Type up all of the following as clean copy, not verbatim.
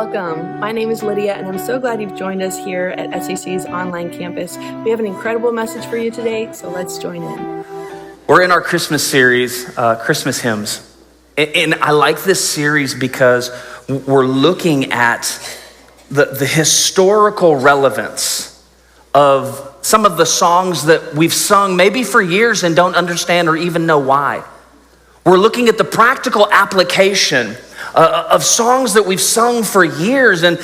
Welcome. My name is Lydia, and I'm so glad you've joined us here at SEC's online campus. We have an incredible message for you today, so let's join in. We're in our Christmas series, Christmas hymns. And I like this series because we're looking at the historical relevance of some of the songs that we've sung maybe for years and don't understand or even know why. We're looking at the practical application of songs that we've sung for years and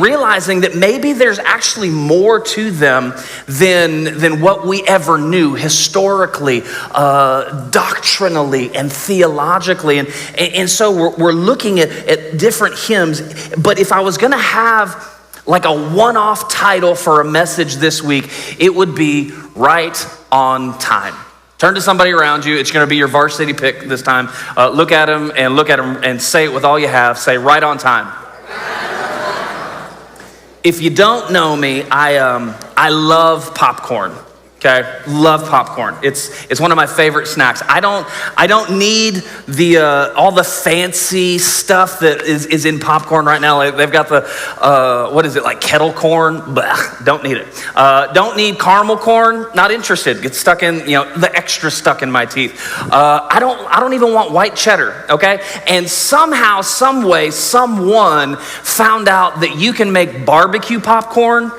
realizing that maybe there's actually more to them than what we ever knew historically, doctrinally, and theologically. And so we're looking at different hymns. But if I was going to have like a one-off title for a message this week, it would be Right on Time. Turn to somebody around you. It's going to be your varsity pick this time. Look at them and say it with all you have. Say, right on time. If you don't know me, I love popcorn. Okay, love popcorn. It's one of my favorite snacks. I don't need the all the fancy stuff that is in popcorn right now. They've got the what is it, like kettle corn? Blah, don't need it. Don't need caramel corn. Not interested. Gets stuck in, the extra stuck in my teeth. I don't even want white cheddar. Okay, and somehow, some way, someone found out that you can make barbecue popcorn.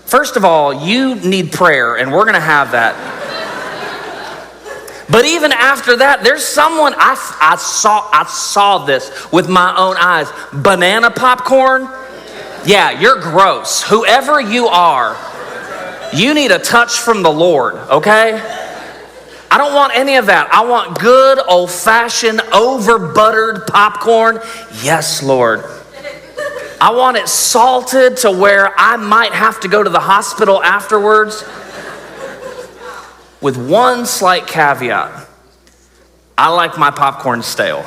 First of all, you need prayer, and we're going to have that. But even after that, there's someone, I saw this with my own eyes. Banana popcorn? Yeah, you're gross. Whoever you are, you need a touch from the Lord, okay? I don't want any of that. I want good, old-fashioned, over-buttered popcorn. Yes, Lord. I want it salted to where I might have to go to the hospital afterwards. With one slight caveat. I like my popcorn stale.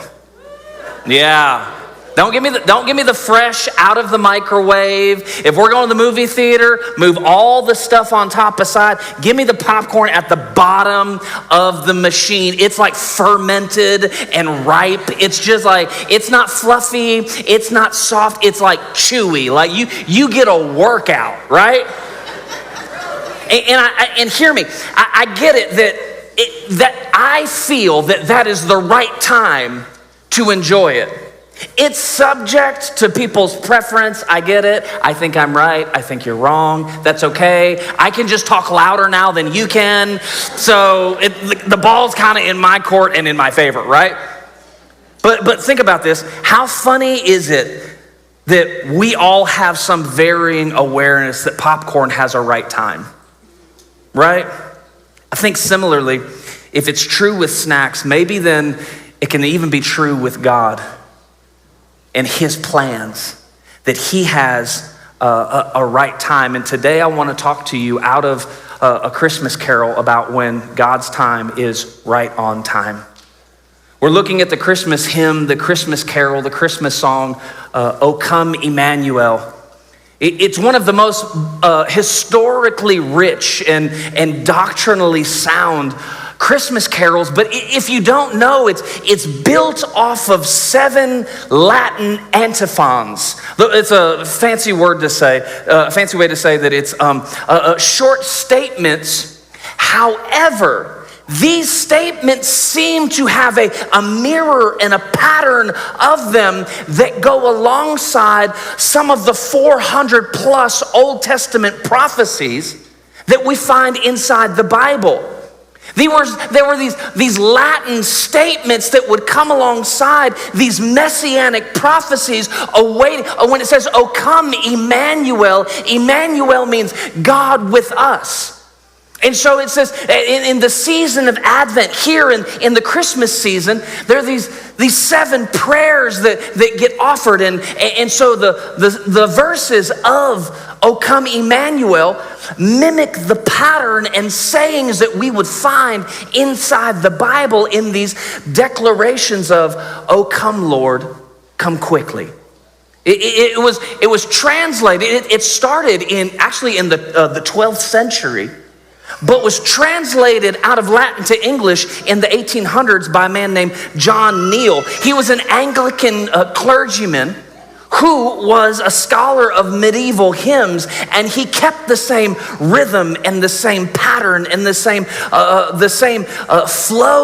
Yeah. Don't give me the fresh out of the microwave. If we're going to the movie theater, move all the stuff on top aside. Give me the popcorn at the bottom of the machine. It's like fermented and ripe. It's just like, it's not fluffy, it's not soft, it's like chewy. Like you get a workout, right? And hear me, I get it that I feel that is the right time to enjoy it. It's subject to people's preference. I get it. I think I'm right. I think you're wrong. That's okay. I can just talk louder now than you can. So the ball's kind of in my court and in my favor, right? But think about this. How funny is it that we all have some varying awareness that popcorn has a right time, right? I think similarly, if it's true with snacks, maybe then it can even be true with God and his plans, that he has a right time. And today I want to talk to you out of a Christmas carol about when God's time is right on time. We're looking at the Christmas hymn, the Christmas carol, the Christmas song, O Come Emmanuel. It's one of the most historically rich and doctrinally sound Christmas carols, but if you don't know, it's built off of 7 Latin antiphons. It's a fancy word to say, a fancy way to say that it's short statements. However, these statements seem to have a mirror and a pattern of them that go alongside some of the 400 plus Old Testament prophecies that we find inside the Bible. There were these Latin statements that would come alongside these messianic prophecies awaiting. When it says, "O come, Emmanuel," Emmanuel means God with us. And so it says in the season of Advent, here in the Christmas season, there are these 7 prayers that get offered. And so the verses of "O come Emmanuel" mimic the pattern and sayings that we would find inside the Bible in these declarations of, "O come Lord, come quickly." It was translated, it started in the 12th century. but was translated out of Latin to English in the 1800s by a man named John Neal. He was an Anglican clergyman who was a scholar of medieval hymns, and he kept the same rhythm and the same pattern and the same flow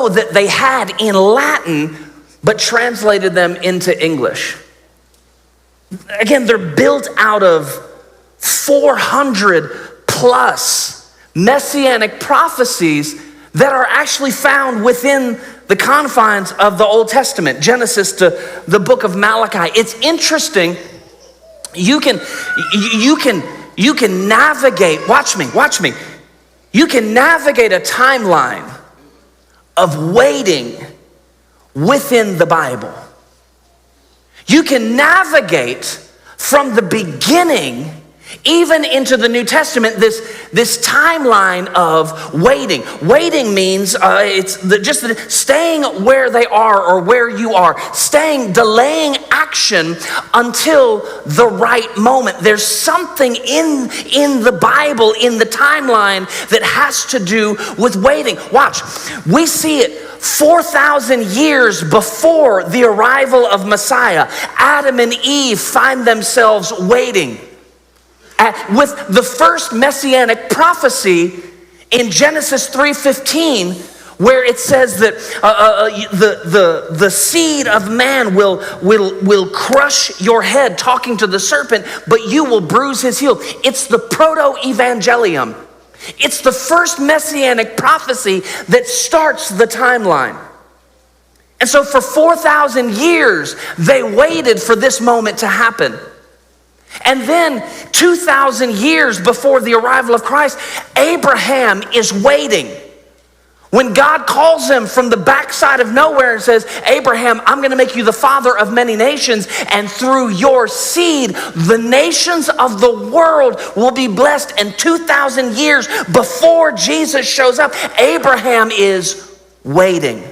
that they had in Latin, but translated them into English. Again, they're built out of 400 plus messianic prophecies that are actually found within the confines of the Old Testament, Genesis to the book of Malachi. It's interesting. You can navigate, watch me. You can navigate a timeline of waiting within the Bible. You can navigate from the beginning even into the New Testament, this timeline of waiting. Waiting means staying where they are or where you are, delaying action until the right moment. There's something in the Bible, in the timeline, that has to do with waiting. Watch, we see it 4,000 years before the arrival of Messiah. Adam and Eve find themselves waiting. With the first messianic prophecy in Genesis 3:15, where it says that the seed of man will crush your head, talking to the serpent, but you will bruise his heel. It's the proto-evangelium. It's the first messianic prophecy that starts the timeline. And so for 4,000 years, they waited for this moment to happen. And then 2,000 years before the arrival of Christ, Abraham is waiting. When God calls him from the backside of nowhere and says, Abraham, I'm going to make you the father of many nations, and through your seed, the nations of the world will be blessed. And 2,000 years before Jesus shows up, Abraham is waiting.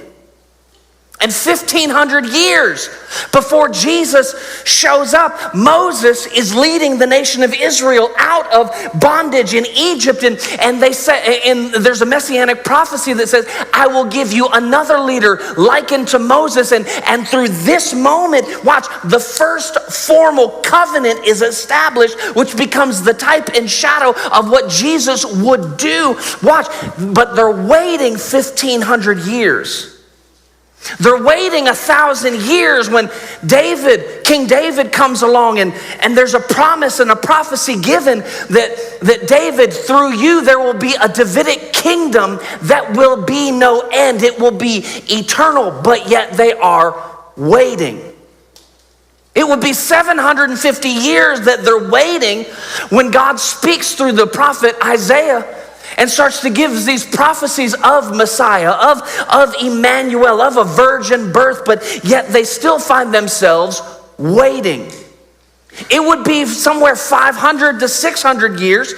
And 1,500 years before Jesus shows up, Moses is leading the nation of Israel out of bondage in Egypt. And they say, and there's a messianic prophecy that says, I will give you another leader likened to Moses. And through this moment, watch, the first formal covenant is established, which becomes the type and shadow of what Jesus would do. Watch, but they're waiting 1,500 years. They're waiting 1,000 years when King David comes along, and there's a promise and a prophecy given that David, through you, there will be a Davidic kingdom that will be no end. It will be eternal, but yet they are waiting. It would be 750 years that they're waiting when God speaks through the prophet Isaiah and starts to give these prophecies of Messiah, of Emmanuel, of a virgin birth, but yet they still find themselves waiting. It would be somewhere 500 to 600 years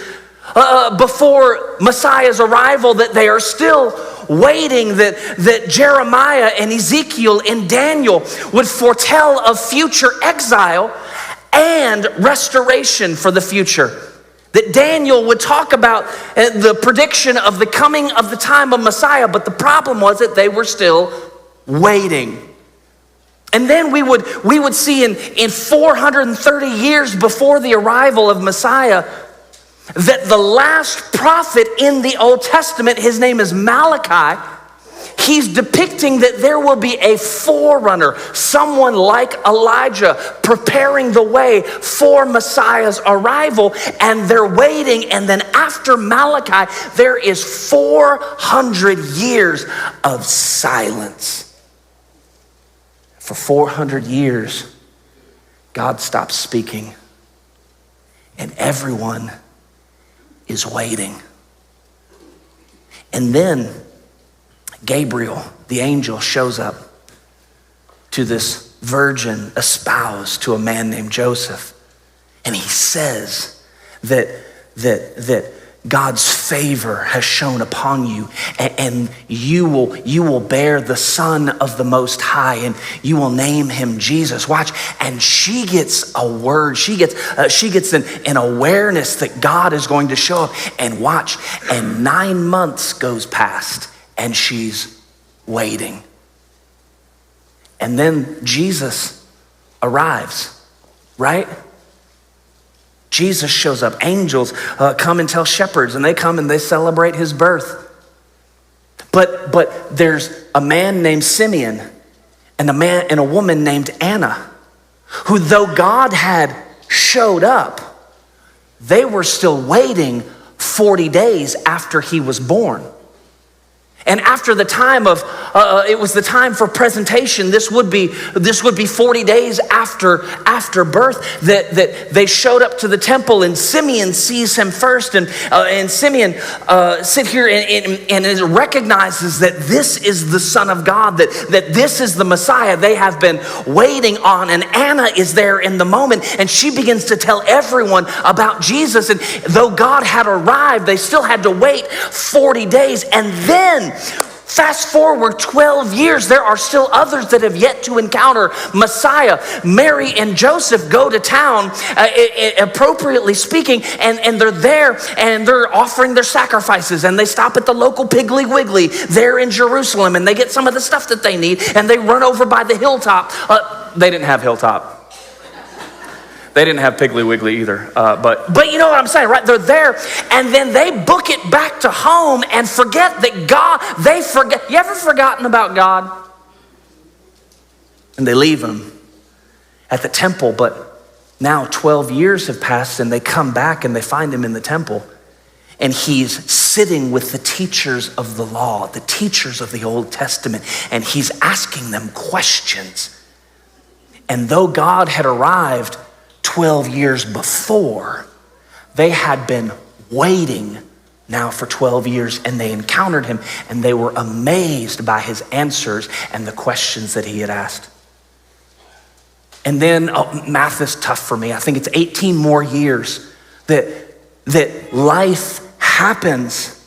before Messiah's arrival that they are still waiting, that Jeremiah and Ezekiel and Daniel would foretell of future exile and restoration for the future. That Daniel would talk about the prediction of the coming of the time of Messiah, but the problem was that they were still waiting. And then we would see in 430 years before the arrival of Messiah that the last prophet in the Old Testament, his name is Malachi, he's depicting that there will be a forerunner, someone like Elijah, preparing the way for Messiah's arrival, and they're waiting. And then after Malachi, there is 400 years of silence. For 400 years, God stops speaking, and everyone is waiting. And then Gabriel, the angel, shows up to this virgin espoused to a man named Joseph. And he says that God's favor has shone upon you, and you will bear the Son of the Most High, and you will name him Jesus. Watch, and she gets a word. She gets an awareness that God is going to show up. And watch, and 9 months goes past, and she's waiting. And then Jesus arrives, right? Jesus shows up. Angels come and tell shepherds, and they come and they celebrate his birth. But there's a man named Simeon and a woman named Anna, who, though God had showed up, they were still waiting 40 days after he was born. And after the time of, it was the time for presentation. This would be 40 days after birth that they showed up to the temple, and Simeon sees him first, and Simeon sit here and recognizes that this is the Son of God, that this is the Messiah they have been waiting on. And Anna is there in the moment, and she begins to tell everyone about Jesus. And though God had arrived, they still had to wait 40 days, and then fast forward 12 years, there are still others that have yet to encounter Messiah. Mary and Joseph go to town, appropriately speaking, and they're there and they're offering their sacrifices, and they stop at the local Piggly Wiggly there in Jerusalem, and they get some of the stuff that they need, and they run over by the hilltop. They didn't have hilltop. They didn't have Piggly Wiggly either, but you know what I'm saying, right? They're there, and then they book it back to home and forget that God, you ever forgotten about God? And they leave him at the temple, but now 12 years have passed, and they come back and they find him in the temple, and he's sitting with the teachers of the law, the teachers of the Old Testament, and he's asking them questions. And though God had arrived 12 years before, they had been waiting now for 12 years, and they encountered him, and they were amazed by his answers and the questions that he had asked. And then, math is tough for me. I think it's 18 more years that life happens.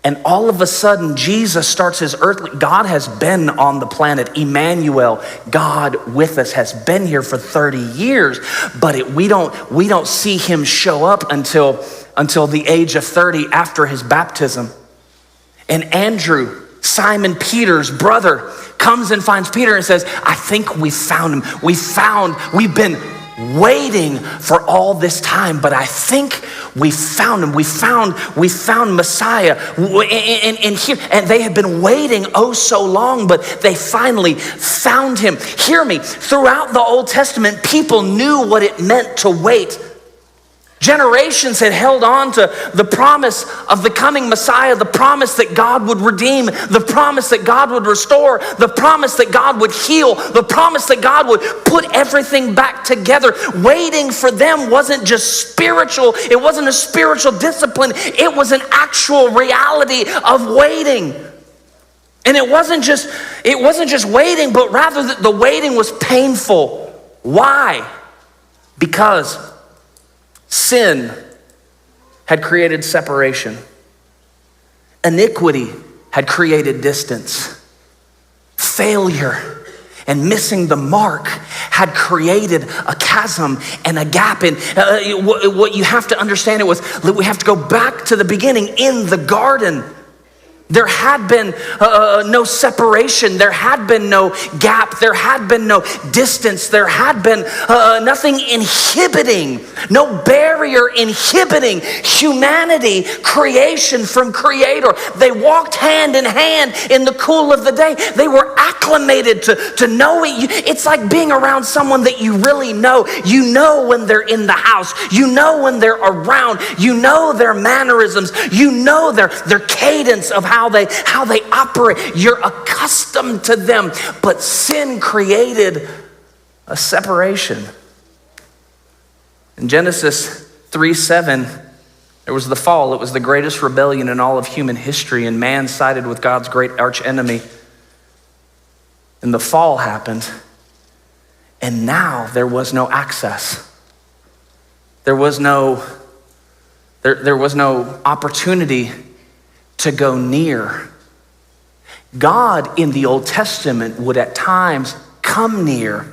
And all of a sudden, Jesus starts his earthly, God has been on the planet. Emmanuel, God with us, has been here for 30 years, but we don't see him show up until the age of 30 after his baptism. And Andrew, Simon Peter's brother, comes and finds Peter and says, I think we found him. We've been waiting for all this time, but I think we found him. We found Messiah. And they had been waiting oh so long, but they finally found him. Hear me, throughout the Old Testament, people knew what it meant to wait. Generations had held on to the promise of the coming Messiah, the promise that God would redeem, the promise that God would restore, the promise that God would heal, the promise that God would put everything back together. Waiting for them wasn't just spiritual. It wasn't a spiritual discipline. It was an actual reality of waiting. And it wasn't just waiting, but rather the waiting was painful. Why? Because sin had created separation. Iniquity had created distance. Failure and missing the mark had created a chasm and a gap. And what you have to understand, we have to go back to the beginning. In the garden, there had been no separation. There had been no gap. There had been no distance. There had been nothing inhibiting, no barrier inhibiting humanity, creation from creator. They walked hand in hand in the cool of the day. They were acclimated to knowing. It's like being around someone that you really know. You know when they're in the house. You know when they're around. You know their mannerisms. You know their cadence of how they operate. You're accustomed to them. But sin created a separation. In Genesis 3:7, there was the fall. It was the greatest rebellion in all of human history, and man sided with God's great arch enemy. And the fall happened, and now there was no access. There was no There was no opportunity to go near. God in the Old Testament would at times come near,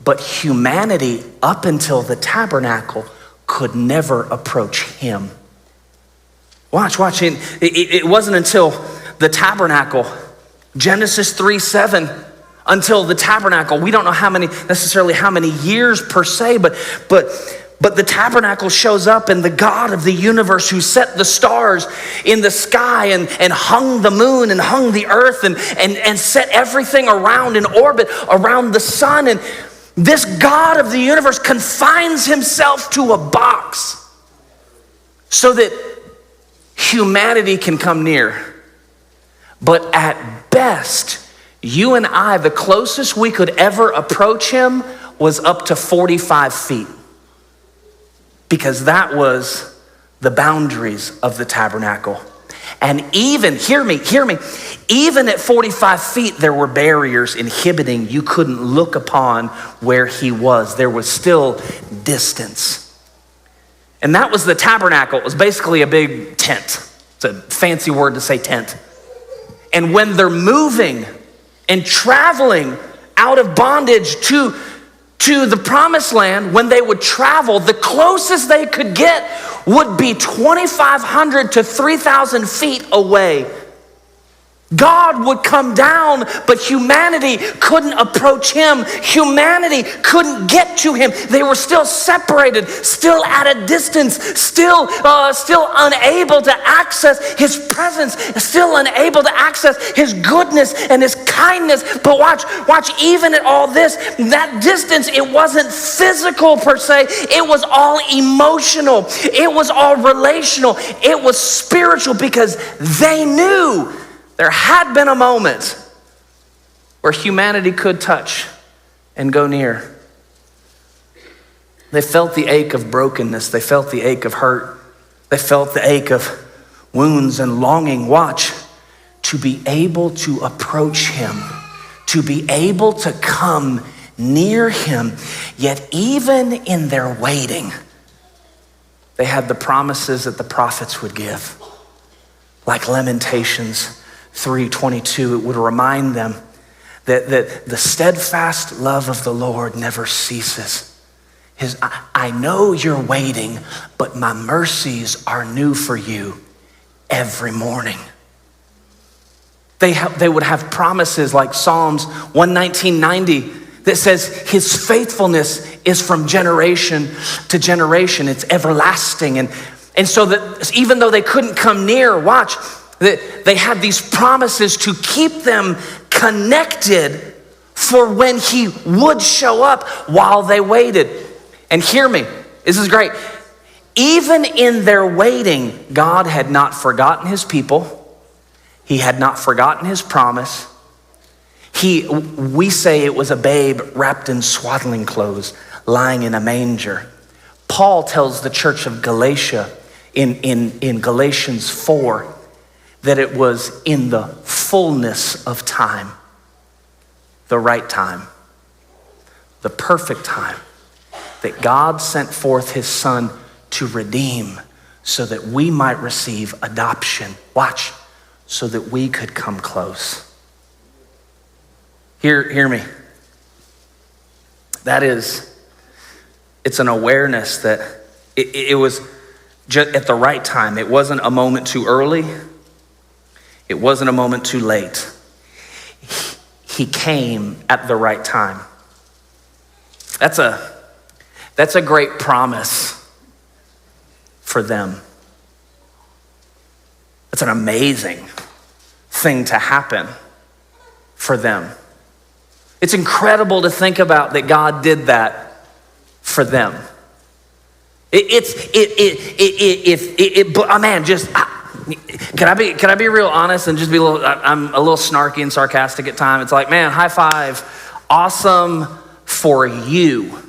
but humanity up until the tabernacle could never approach him. Watch. It wasn't until the tabernacle, Genesis 3:7, until the tabernacle. We don't know necessarily how many years per se, but the tabernacle shows up, and the God of the universe who set the stars in the sky and hung the moon and hung the earth and set everything around in orbit around the sun. And this God of the universe confines himself to a box so that humanity can come near. But at best, you and I, the closest we could ever approach him was up to 45 feet. Because that was the boundaries of the tabernacle. And even, hear me, even at 45 feet, there were barriers inhibiting. You couldn't look upon where he was. There was still distance. And that was the tabernacle. It was basically a big tent. It's a fancy word to say tent. And when they're moving and traveling out of bondage to the promised land, when they would travel, the closest they could get would be 2,500 to 3,000 feet away. God would come down, but humanity couldn't approach him. Humanity couldn't get to him. They were still separated, still at a distance, still unable to access his presence, still unable to access his goodness and his kindness. But watch, even at all this, that distance, it wasn't physical per se. It was all emotional. It was all relational. It was spiritual, because they knew there had been a moment where humanity could touch and go near. They felt the ache of brokenness. They felt the ache of hurt. They felt the ache of wounds and longing. Watch, to be able to approach him, to be able to come near him. Yet even in their waiting, they had the promises that the prophets would give. Like Lamentations 3:22, it would remind them that the steadfast love of the Lord never ceases. I know you're waiting, but my mercies are new for you every morning. They would have promises like Psalms 119:90 that says his faithfulness is from generation to generation. It's everlasting. And so that even though they couldn't come near, watch, they had these promises to keep them connected for when he would show up while they waited. And hear me, this is great. Even in their waiting, God had not forgotten his people. He had not forgotten his promise. We say it was a babe wrapped in swaddling clothes, lying in a manger. Paul tells the church of Galatia in Galatians 4 that it was in the fullness of time, the right time, the perfect time, that God sent forth his son to redeem so that we might receive adoption. Watch, so that we could come close. Hear me. It's an awareness that it was just at the right time. It wasn't a moment too early. It wasn't a moment too late. He came at the right time. That's a great promise for them. That's an amazing thing to happen for them. It's incredible to think about that God did that for them. Can I be real honest and just be I'm a little snarky and sarcastic at times. It's like, man, high five, awesome for you.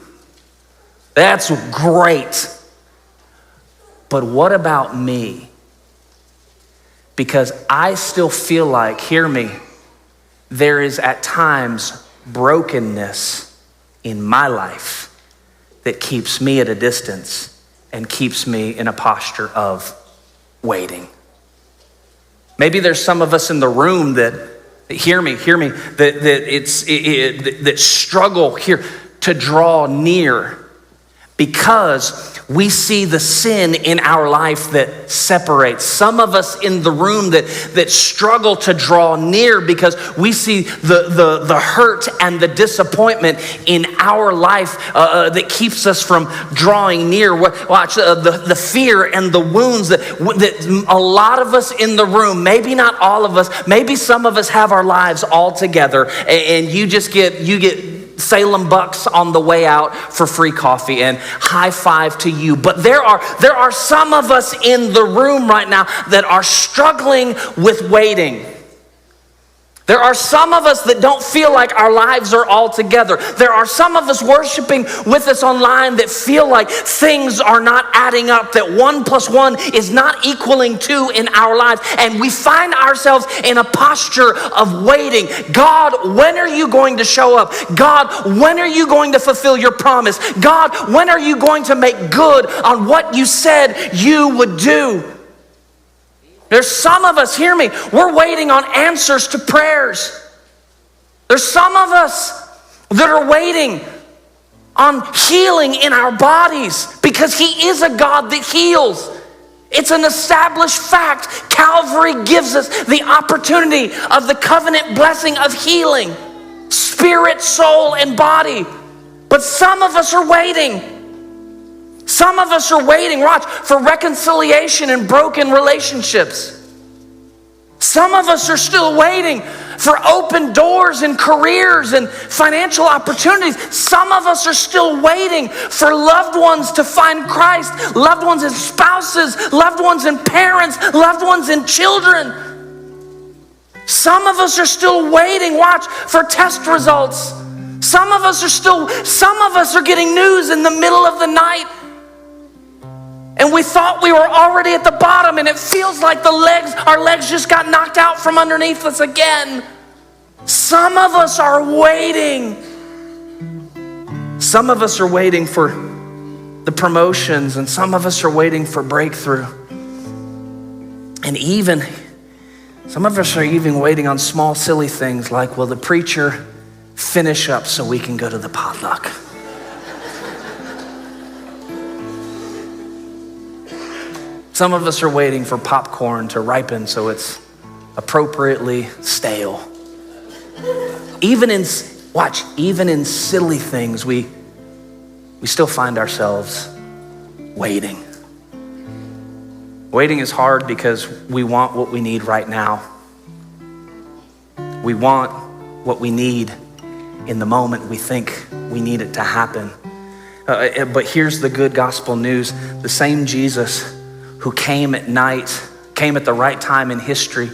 That's great. But what about me? Because I still feel like, hear me, there is at times brokenness in my life that keeps me at a distance and keeps me in a posture of waiting. Maybe there's some of us in the room that hear me, that struggle here to draw near because we see the sin in our life that separates. Some of us in the room that struggle to draw near because we see the hurt and the disappointment in our life that keeps us from drawing near. Watch the fear and the wounds that a lot of us in the room, maybe not all of us, maybe some of us have our lives all together, and you get Salem bucks on the way out for free coffee, and high five to you. But there are some of us in the room right now that are struggling with waiting. There are some of us that don't feel like our lives are all together. There are some of us worshiping with us online that feel like things are not adding up, that 1 + 1 is not equaling 2 in our lives. And we find ourselves in a posture of waiting. God, when are you going to show up? God, when are you going to fulfill your promise? God, when are you going to make good on what you said you would do? There's some of us, hear me, we're waiting on answers to prayers. There's some of us that are waiting on healing in our bodies because He is a God that heals. It's an established fact. Calvary gives us the opportunity of the covenant blessing of healing, spirit, soul, and body. But some of us are waiting. Some of us are waiting, watch, for reconciliation in broken relationships. Some of us are still waiting for open doors in careers and financial opportunities. Some of us are still waiting for loved ones to find Christ, loved ones and spouses, loved ones and parents, loved ones and children. Some of us are still waiting, watch, for test results. Some of us are getting news in the middle of the night. And we thought we were already at the bottom, and it feels like our legs just got knocked out from underneath us again. Some of us are waiting. Some of us are waiting for the promotions, and some of us are waiting for breakthrough. And even, some of us are even waiting on small, silly things like, will the preacher finish up so we can go to the potluck? Some of us are waiting for popcorn to ripen so it's appropriately stale. Even in silly things, we still find ourselves waiting. Waiting is hard because we want what we need right now. We want what we need in the moment we think we need it to happen. But here's the good gospel news. The same Jesus who came at night, came at the right time in history,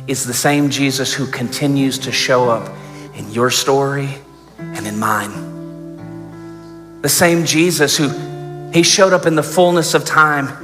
is the same Jesus who continues to show up in your story and in mine. The same Jesus he showed up in the fullness of time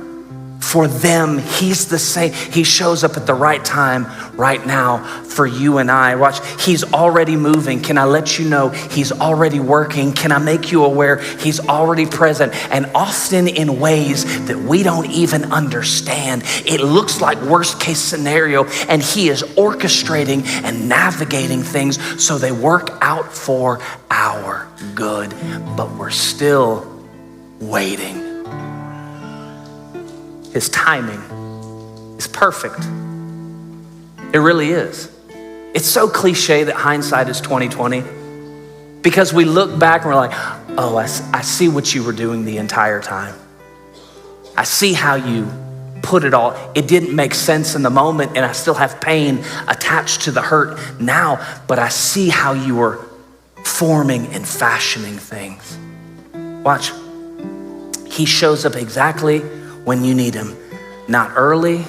for them. He's the same. He shows up at the right time right now for you and I. Watch, He's already moving. Can I let you know He's already working? Can I make you aware He's already present, and often in ways that we don't even understand? It looks like worst case scenario, and He is orchestrating and navigating things so they work out for our good, but we're still waiting. His timing is perfect. It really is. It's so cliche that hindsight is 20/20 because we look back and we're like, oh, I see what you were doing the entire time. I see how you put it all. It didn't make sense in the moment, and I still have pain attached to the hurt now, but I see how you were forming and fashioning things. Watch. He shows up exactly when you need Him. Not early,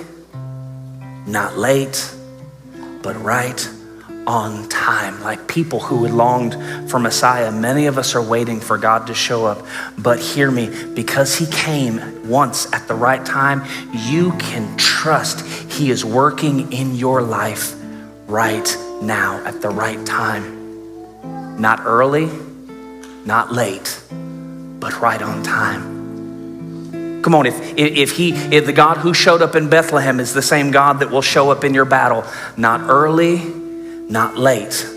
not late, but right on time. Like people who had longed for Messiah, many of us are waiting for God to show up. But hear me, because He came once at the right time, you can trust He is working in your life right now at the right time. Not early, not late, but right on time. Come on, if the God who showed up in Bethlehem is the same God that will show up in your battle, not early, not late,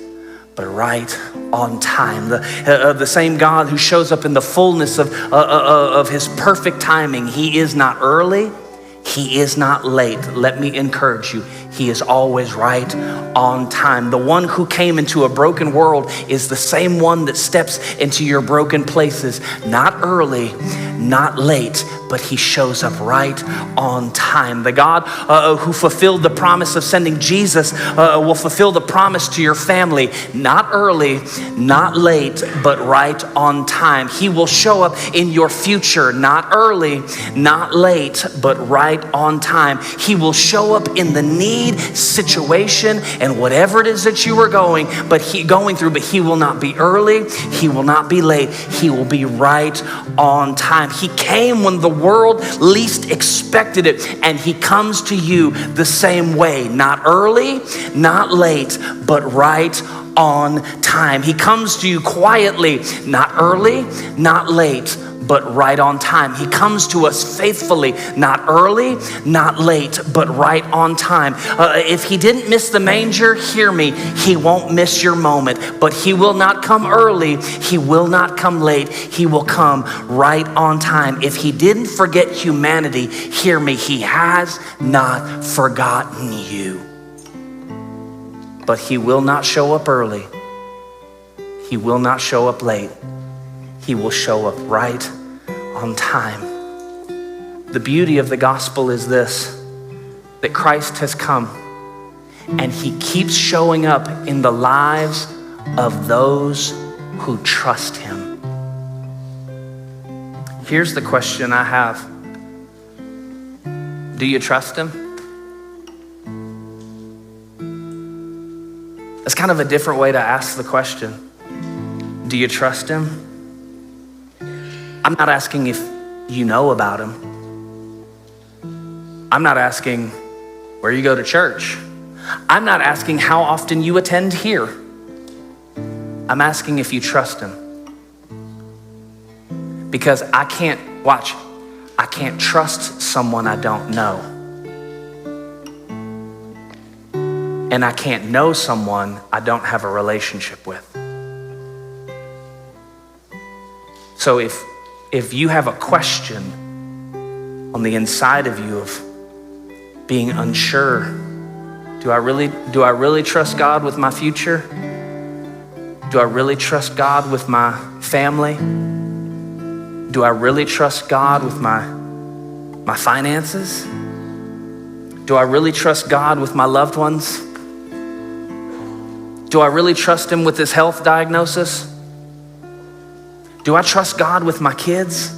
but right on time. The same God who shows up in the fullness of his perfect timing. He is not early, he is not late. Let me encourage you, he is always right on time. The one who came into a broken world is the same one that steps into your broken places. Not early, not late, but he shows up right on time. The God who fulfilled the promise of sending Jesus will fulfill the promise to your family. Not early, not late, but right on time. He will show up in your future. Not early, not late, but right on time. He will show up in the need situation and whatever it is that you are going through, but he will not be early, he will not be late, he will be right on time. He came when the world least expected it, and he comes to you the same way. Not early, not late, but right on time. He comes to you quietly, not early, not late, but right on time. He comes to us faithfully, not early, not late, but right on time. If he didn't miss the manger, hear me, he won't miss your moment, but he will not come early, he will not come late, he will come right on time. If he didn't forget humanity, hear me, he has not forgotten you. But he will not show up early, he will not show up late, he will show up right on time. The beauty of the gospel is this, that Christ has come and he keeps showing up in the lives of those who trust him. Here's the question I have. Do you trust him? That's kind of a different way to ask the question. Do you trust him? I'm not asking if you know about him. I'm not asking where you go to church. I'm not asking how often you attend here. I'm asking if you trust him. Because I can't trust someone I don't know. And I can't know someone I don't have a relationship with. So if you have a question on the inside of you of being unsure, do I really trust God with my future? Do I really trust God with my family? Do I really trust God with my finances? Do I really trust God with my loved ones? Do I really trust him with this health diagnosis? Do I trust God with my kids?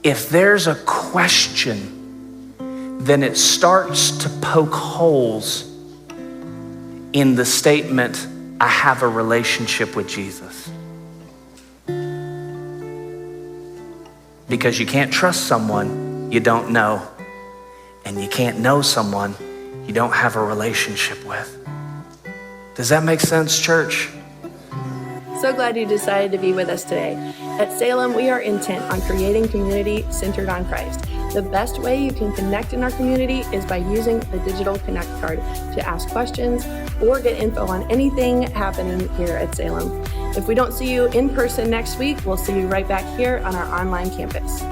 If there's a question, then it starts to poke holes in the statement, I have a relationship with Jesus. Because you can't trust someone you don't know, and you can't know someone you don't have a relationship with. Does that make sense, church? So glad you decided to be with us today. At Salem, we are intent on creating community centered on Christ. The best way you can connect in our community is by using the digital Connect card to ask questions or get info on anything happening here at Salem. If we don't see you in person next week, we'll see you right back here on our online campus.